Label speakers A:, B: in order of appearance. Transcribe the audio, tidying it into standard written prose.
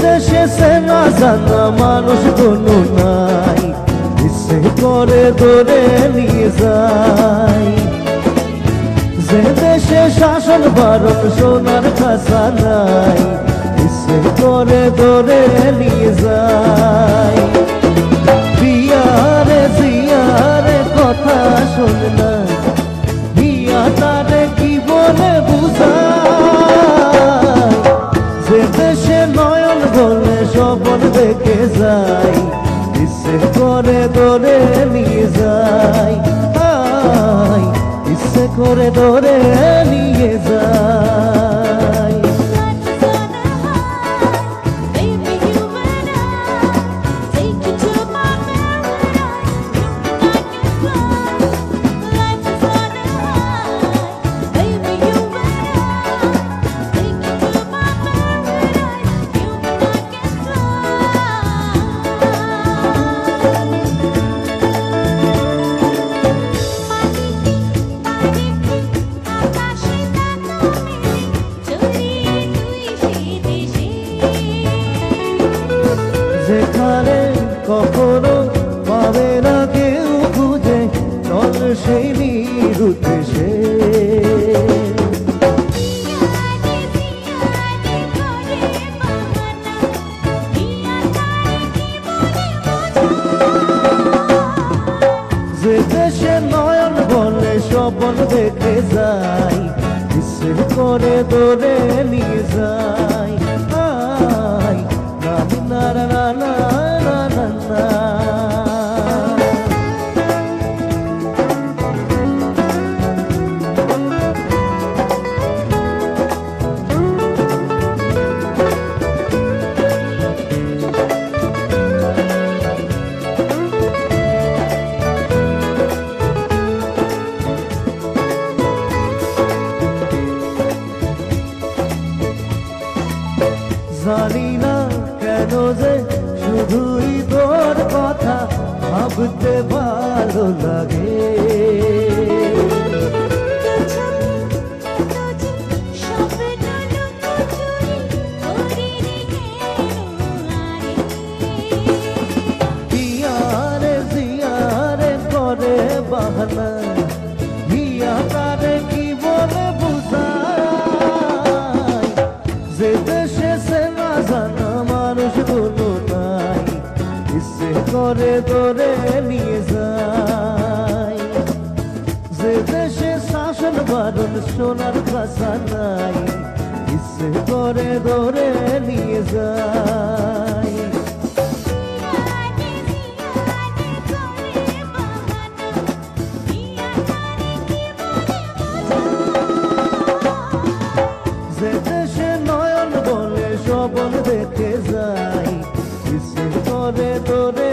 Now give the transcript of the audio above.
A: দেশে সে না জানা মানুষ কোনো নাই, ইচ্ছে করে ধরে নিয়ে যায়। যে দেশে শাসন বারণ সোনার খাসা নাই, ইচ্ছে করে ধরে নিয়ে যায়। বিয়ারে জিয়ারে কথা শোন না, বিয়া তারে কি বলে বুঝায়। যে দেশে নয়ন বলে স্বপন দেখে যায়, ইচ্ছে করে ধরে নিয়ে যায়। ইচ্ছে করে ধরে নিয়ে যায়। যেখানে কখনো পাবে না কেউ খুঁজে, চল সেই নিরুতে সে। যে দেশে নয়ন বলে স্বপন দেখে যায়, ইচ্ছে করে ধরে নিয়ে যায়। না না না না না না না। জানি না কেন যে শুধুই তোর কথা ভাবতে ভালো লাগে। বিয়ারে জিয়ারে করে বাহানা, বিয়া তারে কি বলে বুঝায়। যে দেশে সে না জানা মানুষ কোনো নাই, ইচ্ছে করে ধরে নিয়ে যায়। যে দেশে শাসন বারণ সোনার খাসা নাই, ইচ্ছে করে ধরে নিয়ে যায়। যে দেশে নয়ন বলে স্বপন দেখে যায়, ইচ্ছে করে ধরে